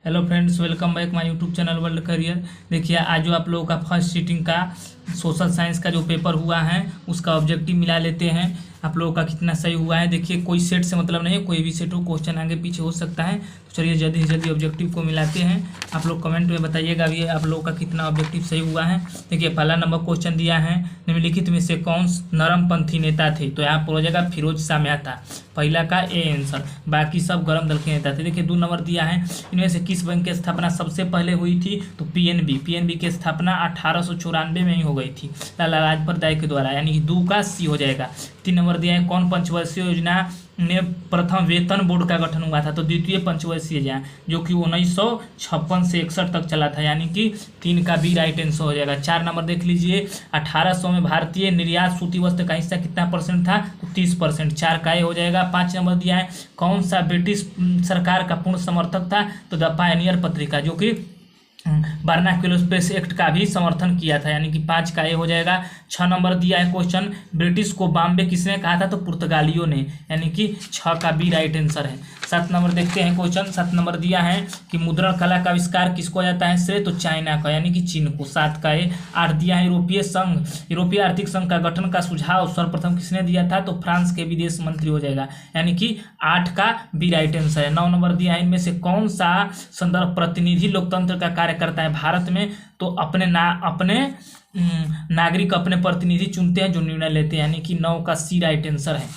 Hello friends, welcome back my YouTube channel world career. देखिए, आज जो आप लोगों का फर्स्ट सीटिंग का सोशल साइंस का जो पेपर हुआ है उसका ऑब्जेक्टिव मिला लेते हैं। आप लोगों का कितना सही हुआ है। देखिए, कोई सेट से मतलब नहीं है, कोई भी सेट हो, क्वेश्चन आगे पीछे हो सकता है। तो चलिए जल्दी से जल्दी ऑब्जेक्टिव को मिलाते हैं। आप लोग कमेंट में बताइएगा भी आप लोगों का कितना ऑब्जेक्टिव सही हुआ है। देखिए, पहला नंबर क्वेश्चन दिया है, निम्नलिखित में से कौन नरमपंथी नेता थे। तो यहाँ पर हो जाएगा फिरोज शाह मेहता, पहला का ए आंसर। बाकी सब गरम दल के नेता थे। देखिए, 2 नंबर दिया है, इनमें से किस बैंक की स्थापना सबसे पहले हुई थी। तो पीएनबी की स्थापना 1894 में ही हो गई थी, लाला लाजपत राय के द्वारा, यानी कि 2 का सी हो जाएगा। 3 नंबर दिया है, कौन पंचवर्षीय योजना में प्रथम वेतन बोर्ड का गठन हुआ था। तो द्वितीय पंचवर्षीय योजना, जो कि 1956 से 61 तक चला था, यानी कि 3 का बी राइट आंसर हो जाएगा। 4 नंबर देख लीजिए, 1800 में भारतीय निर्यात सूती वस्त्र का हिस्सा कितना परसेंट था। तो 30%, 4 का ए हो जाएगा। 5 नंबर दिया है, कौन सा ब्रिटिश सरकार का पूर्ण समर्थक था। तो द पायनियर पत्रिका, जो कि वर्नाक्युलर स्पेस एक्ट का भी समर्थन किया था, यानी कि 5 का ए हो जाएगा। 6 नंबर दिया है क्वेश्चन, ब्रिटिश को बॉम्बे किसने कहा था। तो पुर्तगालियों ने, यानी कि 6 का बी राइट आंसर है। 7 नंबर देखते हैं क्वेश्चन। 7 नंबर दिया है कि मुद्रण कला का आविष्कार किसको जाता है श्रेय। तो चाइना का, यानी कि चीन को। 7 का ए। 8 दिया है, यूरोपीय आर्थिक संघ का गठन का सुझाव सर्वप्रथम किसने दिया था। तो फ्रांस के विदेश मंत्री हो जाएगा, यानी कि 8 का बी राइट आंसर है। 9 नंबर दिया है, इनमें से कौन सा संदर्भ प्रतिनिधि लोकतंत्र का कार्य करता है भारत में। तो अपने नागरिक अपने प्रतिनिधि चुनते हैं जो निर्णय लेते हैं, यानी कि 9 का सी राइट आंसर है।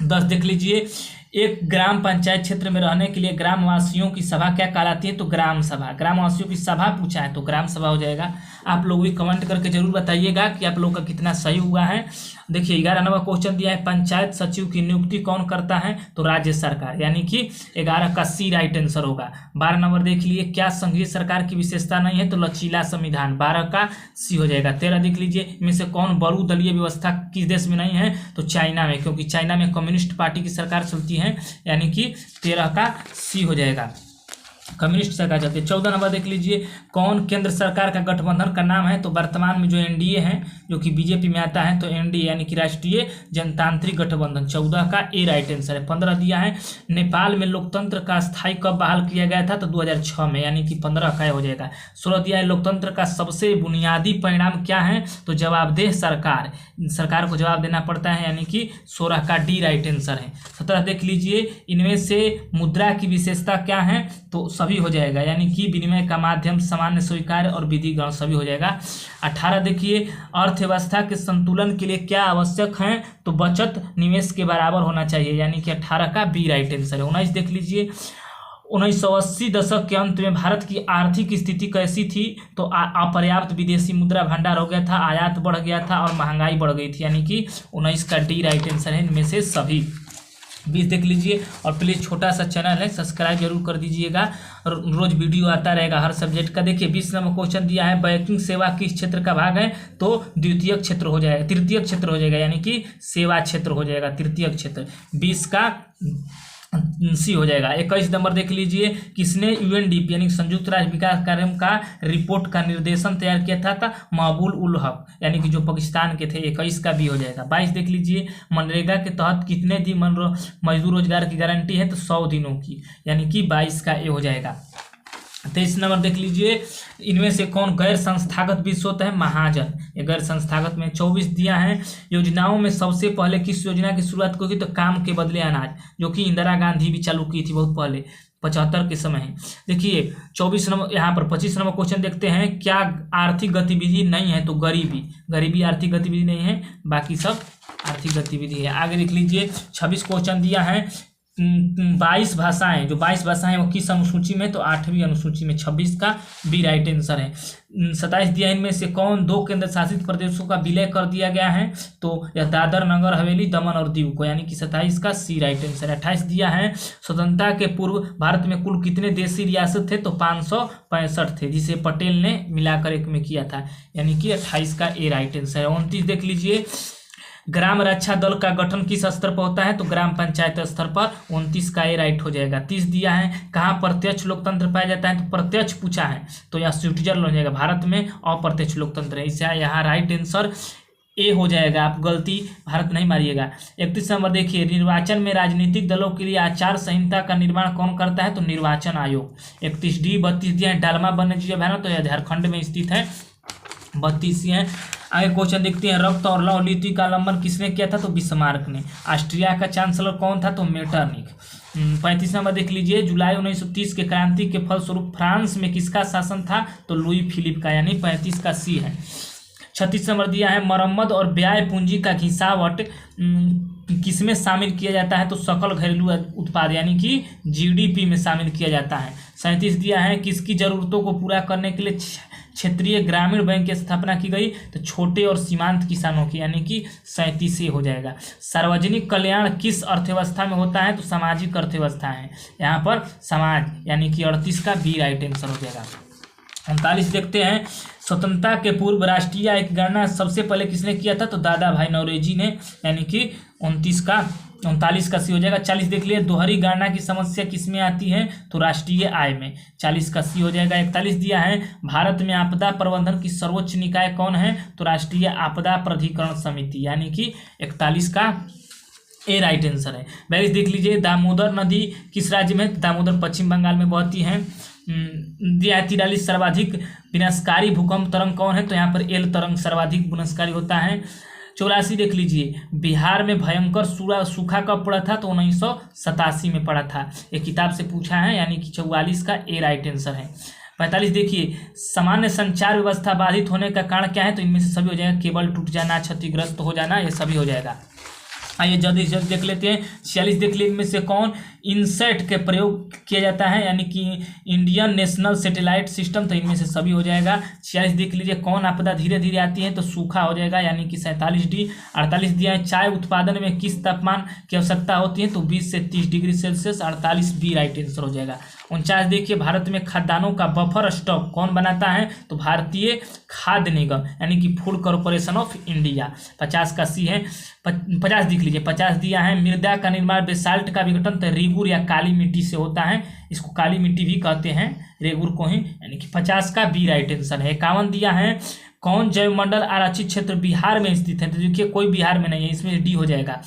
10 देख लीजिए, एक ग्राम पंचायत क्षेत्र में रहने के लिए ग्रामवासियों की सभा क्या कहलाती है। तो ग्राम सभा, ग्रामवासियों की सभा पूछा है तो ग्राम सभा हो जाएगा। आप लोग भी कमेंट करके जरूर बताइएगा कि आप लोगों का कितना सही हुआ है। देखिए, 11 नंबर क्वेश्चन दिया है, पंचायत सचिव की नियुक्ति कौन करता है। तो राज्य सरकार, यानी कि 11 का सी राइट आंसर होगा। 12 नंबर देख लिए, क्या संघीय सरकार की विशेषता नहीं है। तो लचीला संविधान, 12 का सी हो जाएगा। 13 देख लीजिए, इनमें से कौन बहुदलीय व्यवस्था किस देश में नहीं है। तो चाइना में, क्योंकि चाइना में कम्युनिस्ट पार्टी की सरकार चलती है, यानी कि 13 का सी हो जाएगा, कम्युनिस्ट सरकार चलती है। 14 नंबर देख लीजिए, कौन केंद्र सरकार का गठबंधन का नाम है। तो वर्तमान में जो एनडीए है, जो कि बीजेपी में आता है, तो एनडीए यानी कि राष्ट्रीय जनतांत्रिक गठबंधन। 14 का ए राइट आंसर है। 15 दिया है, नेपाल में लोकतंत्र का स्थायी कब बहाल किया गया था। तो 2006 में, यानी कि 15 का हो जाएगा। 16 दिया है, लोकतंत्र का सबसे बुनियादी परिणाम क्या है। तो जवाबदेह सरकार को जवाब देना पड़ता है, यानी कि 16 का डी राइट आंसर है। 17 देख लीजिए, इनमें से मुद्रा की विशेषता क्या है। तो सभी हो जाएगा, यानी कि विनिमय का माध्यम, सामान्य स्वीकार्य और विधिगण, सभी हो जाएगा। 18 देखिए, अर्थव्यवस्था के संतुलन के लिए क्या आवश्यक है। तो बचत निवेश के बराबर होना चाहिए, यानी कि 18 का बी राइट आंसर है। 19 देख लीजिए, 1980 दशक के अंत में भारत की आर्थिक स्थिति कैसी थी। तो अपर्याप्त विदेशी मुद्रा भंडार हो गया था, आयात बढ़ गया था और महंगाई बढ़ गई थी, यानी कि 19 का डी राइट आंसर है इनमें से सभी। 20 देख लीजिए, और प्लीज़ छोटा सा चैनल है, सब्सक्राइब जरूर कर दीजिएगा, रोज वीडियो आता रहेगा हर सब्जेक्ट का। देखिए, 20 नंबर क्वेश्चन दिया है, बैंकिंग सेवा किस क्षेत्र का भाग है। तो द्वितीय क्षेत्र हो जाएगा, तृतीय क्षेत्र हो जाएगा, यानी कि सेवा क्षेत्र हो जाएगा, तृतीय क्षेत्र। 20 का सी हो जाएगा। 21 नंबर देख लीजिए, किसने यूएनडीपी यानी संयुक्त राष्ट्र विकास कार्यक्रम का रिपोर्ट का निर्देशन तैयार किया था। महबूब उल हक, यानी कि जो पाकिस्तान के थे। 21 का बी हो जाएगा। 22 देख लीजिए, मनरेगा के तहत कितने दिन मजदूर रोजगार की गारंटी है। तो 100 दिनों की, यानी कि 22 का ए हो जाएगा। 23 नंबर देख लीजिए, इनमें से कौन गैर संस्थागत वित्त होता है। महाजन, ये गैर संस्थागत में। 24 दिया है, योजनाओं में सबसे पहले किस योजना की शुरुआत की। तो काम के बदले अनाज, जो कि इंदिरा गांधी भी चालू की थी बहुत पहले, 75 के समय है। देखिए 24 नंबर, यहाँ पर 25 नंबर क्वेश्चन देखते हैं, क्या आर्थिक गतिविधि नहीं है। तो गरीबी आर्थिक गतिविधि नहीं है, बाकी सब आर्थिक गतिविधि है। आगे देख लीजिए, 26 क्वेश्चन दिया है, 22 भाषाएं, जो 22 भाषाएं वो किस अनुसूची में। तो 8वीं अनुसूची में। 26 का बी राइट आंसर है। 27 दिया, इनमें से कौन 2 केंद्र शासित प्रदेशों का विलय कर दिया गया है। तो यह दादर नगर हवेली, दमन और दीव को, यानी कि 27 का सी राइट आंसर है। 28 दिया है, स्वतंत्रता के पूर्व भारत में कुल कितने देशी रियासत थे। तो 565 थे, जिसे पटेल ने मिलाकर एक में किया था, यानी कि 28 का ए राइट आंसर है। 29 देख लीजिए, ग्राम रक्षा दल का गठन किस स्तर पर होता है। तो ग्राम पंचायत स्तर पर। 29 का ए राइट हो जाएगा। 30 दिया है, कहाँ प्रत्यक्ष लोकतंत्र पाया जाता है। तो प्रत्यक्ष पूछा है, तो यह स्विट्जरलैंड हो जाएगा। भारत में अप्रत्यक्ष लोकतंत्र है, इसे यहाँ राइट आंसर ए हो जाएगा, आप गलती भारत नहीं मारिएगा। 31 नंबर देखिए, निर्वाचन में राजनीतिक दलों के लिए आचार संहिता का निर्माण कौन करता है? तो निर्वाचन आयोग। 31D 32 दिया है, डालमा वन्यजीव अभयारण्य, तो यह झारखंड में स्थित है। 32 है। आगे क्वेश्चन देखते हैं, रक्त और लौह नीति का अवलंबन किसने किया था? तो बिस्मार्क ने। ऑस्ट्रिया का चांसलर कौन था? तो मेटरनिख। 35 नंबर देख लीजिए, जुलाई 1930 के क्रांति के फलस्वरूप फ्रांस में किसका शासन था? तो लुई फिलिप का, यानी 35 का सी है। 36 नंबर दिया है, मरम्मत और व्यय पूंजी का घिसावट किसमें शामिल किया जाता है? तो सकल घरेलू उत्पाद यानी कि जीडीपी में शामिल किया जाता है। 37 दिया है, किसकी जरूरतों को पूरा करने के लिए क्षेत्रीय ग्रामीण बैंक की स्थापना की गई? तो छोटे और सीमांत किसानों की, यानी कि 37 हो जाएगा। सार्वजनिक कल्याण किस अर्थव्यवस्था में होता है? तो सामाजिक अर्थव्यवस्था है, यहाँ पर समाज, यानी कि 38 का बी राइट आंसर हो जाएगा। 39 देखते हैं, स्वतंत्रता के पूर्व राष्ट्रीय आय की गणना सबसे पहले किसने किया था? तो दादा भाई नौरोजी ने, यानी कि 39 का सी हो जाएगा। 40 देख लिए, दोहरी गणना की समस्या किसमें आती है? तो राष्ट्रीय आय में, 40 का सी हो जाएगा। 41 दिया है, भारत में आपदा प्रबंधन की सर्वोच्च निकाय कौन है? तो राष्ट्रीय आपदा प्राधिकरण समिति, यानी कि 41 का ए राइट आंसर है। 42 देख लीजिए, दामोदर नदी किस राज्य में? दामोदर पश्चिम बंगाल में बहती है। दिया है 43, सर्वाधिक विनाशकारी भूकंप तरंग कौन है? तो यहाँ पर एल तरंग सर्वाधिक विनाशकारी होता है। 84 देख लीजिए, बिहार में भयंकर सूखा कब पड़ा था? तो 1987 में पड़ा था, ये किताब से पूछा है, यानी कि 44 का ए राइट आंसर है। 45 देखिए, सामान्य संचार व्यवस्था बाधित होने का कारण क्या है? तो इनमें से सभी हो जाएगा, केबल टूट जाना, क्षतिग्रस्त हो जाना, ये सभी हो जाएगा। आइए जल्दी जल्दी देख लेते हैं। 46 देख लिए, इनमें से कौन इनसेट के प्रयोग किया जाता है? यानी कि इंडियन नेशनल सैटेलाइट सिस्टम, तो इनमें से सभी हो जाएगा। 46 देख लीजिए, कौन आपदा धीरे धीरे आती है? तो सूखा हो जाएगा, यानी कि 47D। 48 दिया है, चाय उत्पादन में किस तापमान की आवश्यकता होती है? तो 20 से 30 degree celsius, 48 be right answer हो जाएगा। 49 देखिए, भारत में खाद्यान्नों का बफर स्टॉक कौन बनाता है? तो भारतीय खाद्य निगम, यानी कि फूड कॉर्पोरेशन ऑफ इंडिया, 50 का सी है। 50 देख लीजिए, 50 दिया है, मृदा का निर्माण बेसाल्ट का विघटन तो रेगुर या काली मिट्टी से होता है, इसको काली मिट्टी भी कहते हैं, रेगुर को ही, यानी कि 50 का बी राइट आंसर है। 51 दिया है, कौन जैव मंडल आरक्षित क्षेत्र बिहार में स्थित है? तो देखिए कोई बिहार में नहीं है, इसमें डी हो जाएगा।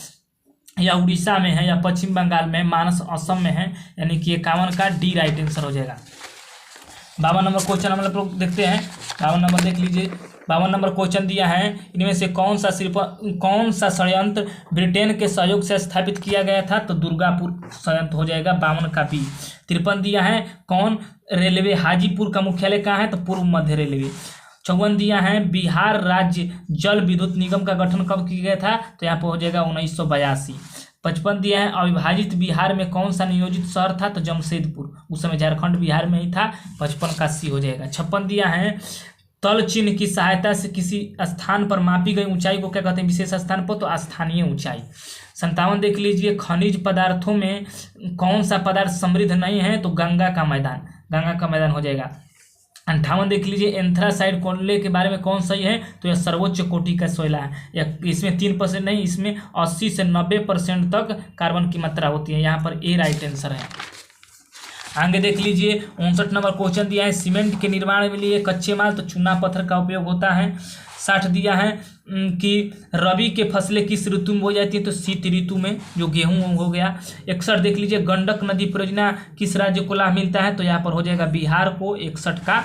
या उड़ीसा में है, या पश्चिम बंगाल में, मानस असम में है, यानी कि 51 का डी राइट आंसर हो जाएगा। 52 नंबर क्वेश्चन हम लोग देखते हैं। 52 नंबर देख लीजिए, 52 नंबर क्वेश्चन दिया है, इनमें से कौन सा षड्यंत्र ब्रिटेन के सहयोग से स्थापित किया गया था? तो दुर्गापुर षड्यंत्र हो जाएगा, 52 का बी। 53 दिया है, कौन रेलवे हाजीपुर का मुख्यालय कहाँ है? तो पूर्व मध्य रेलवे। 54 दिया है, बिहार राज्य जल विद्युत निगम का गठन कब किया गया था? तो यहाँ पर हो जाएगा 1982। 55 दिया है, अविभाजित बिहार में कौन सा नियोजित शहर था? तो जमशेदपुर, उस समय झारखंड बिहार में ही था, 55 का सी हो जाएगा। 56 दिया है, तल चिन्ह की सहायता से किसी स्थान पर मापी गई ऊंचाई को क्या कहते हैं? विशेष स्थान पर, तो स्थानीय ऊंचाई। 57 देख लीजिए, खनिज पदार्थों में कौन सा पदार्थ समृद्ध नहीं है? तो गंगा का मैदान हो जाएगा। 58 देख लीजिए, एंथ्रासाइड कोयले के बारे में कौन सही है? तो यह सर्वोच्च कोटि का कोयला है, इसमें 3% नहीं, इसमें 80 से 90% तक कार्बन की मात्रा होती है, यहाँ पर ए राइट आंसर है। आगे देख लीजिए, 59 नंबर क्वेश्चन दिया है, सीमेंट के निर्माण के लिए कच्चे माल तो चूना पत्थर का उपयोग होता है। 60 दिया है कि रबी के फसलें किस ऋतु में बोई जाती है? तो शीत ऋतु में, जो गेहूं हो गया। 61 देख लीजिए, गंडक नदी परियोजना किस राज्य को लाभ मिलता है? तो यहाँ पर हो जाएगा बिहार को, 61 का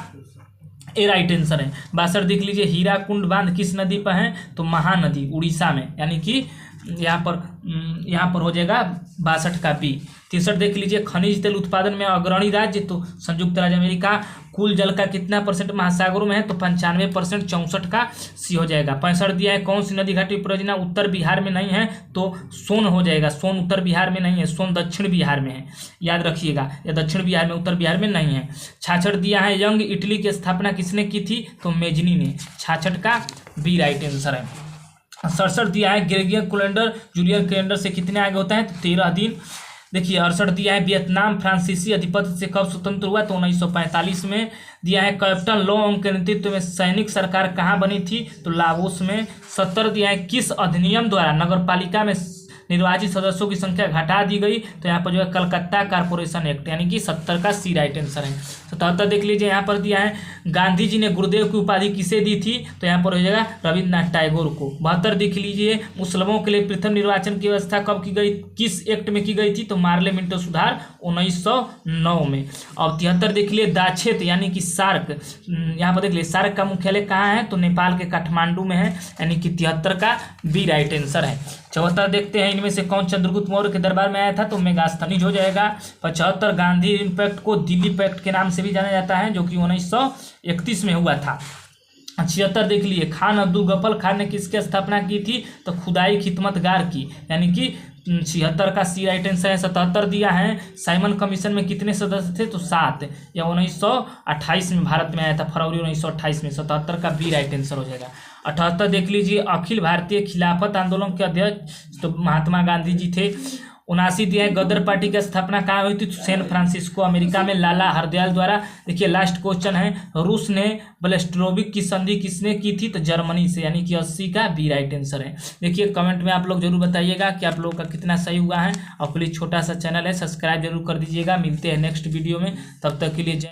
ए राइट आंसर है। 62 देख लीजिए, हीराकुंड बांध किस नदी पर है? तो महानदी, उड़ीसा में, यानी कि यहाँ पर हो जाएगा 62 का बी। 63 देख लीजिए, खनिज तेल उत्पादन में अग्रणी राज्य तो संयुक्त राज्य अमेरिका। कुल जल का कितना % महासागरों में है? तो 95%, 64 का सी हो जाएगा। 65 दिया है, कौन सी नदी घाटी परियोजना उत्तर बिहार में नहीं है? तो सोन हो जाएगा, सोन उत्तर बिहार में नहीं है, सोन दक्षिण बिहार में है, याद रखिएगा, यह दक्षिण बिहार में, उत्तर बिहार में नहीं है। 66 दिया है, यंग इटली की स्थापना किसने की थी? तो मेजनी ने, 66 का बी राइट आंसर है। 67 दिया है, ग्रेगोरियन कैलेंडर जूलियन कैलेंडर से कितने आगे होता है? तो 13 दिन। देखिए 68 दिया है, वियतनाम फ्रांसीसी अधिपत्य से कब स्वतंत्र हुआ? तो 1945 में। दिया है, कैप्टन लोंग के नेतृत्व में सैनिक सरकार कहाँ बनी थी? तो लागोस में। 70 दिया है, किस अधिनियम द्वारा नगरपालिका में निर्वाचित सदस्यों की संख्या घटा दी गई, तो यहाँ पर जो है कलकत्ता कारपोरेशन एक्ट, यानी कि 70 का सी राइट आंसर है। 77 देख लीजिए यहाँ पर दिया है, गांधी जी ने गुरुदेव की उपाधि किसे दी थी, तो यहाँ पर हो जाएगा रविन्द्रनाथ टैगोर को। 72 देख लीजिए, मुस्लिमों के लिए प्रथम निर्वाचन की व्यवस्था कब की गई, किस एक्ट में की गई थी, तो मार्ले मिंटो सुधार 1909 में। और 73 देख लिए, दाक्षेत्र यानी कि सार्क, यहाँ पर देख लिए सार्क का मुख्यालय कहाँ है, तो नेपाल के काठमांडू में है, यानी कि 73 का बी राइट आंसर है। 74 देखते हैं, इनमें से कौन चंद्रगुप्त मौर्य के दरबार में आया था, तो मेगास्थनीज हो जाएगा। 75 गांधी पैक्ट को दिल्ली पैक्ट के नाम से भी जाना जाता है, जो कि 1931 में हुआ था। 76 देख लिए, खान अब्दुल गफर खान ने किसकी स्थापना की थी, तो खुदाई खिदमतगार की, यानी कि 76 का सी राइट आंसर है। 77 दिया है, साइमन कमीशन में कितने सदस्य थे, तो 7, या 1928 में भारत में आया था, फरवरी 1928 में। 77 का बी राइट आंसर हो जाएगा। 78 देख लीजिए, अखिल भारतीय खिलाफत आंदोलन के अध्यक्ष तो महात्मा गांधी जी थे। 79 दिया है, गदर पार्टी की स्थापना कहाँ हुई थी, तो सैन फ्रांसिस्को अमेरिका में, लाला हरदयाल द्वारा। देखिए लास्ट क्वेश्चन है, रूस ने ब्रेस्ट-लिटोव की संधि किसने की थी, तो जर्मनी से, यानी कि 80 का बी राइट आंसर है। देखिए कमेंट में आप लोग जरूर बताइएगा कि आप लोगों का कितना सही हुआ है, और प्लीज छोटा सा चैनल है, सब्सक्राइब जरूर कर दीजिएगा। मिलते हैं नेक्स्ट वीडियो में, तब तक के लिए जय।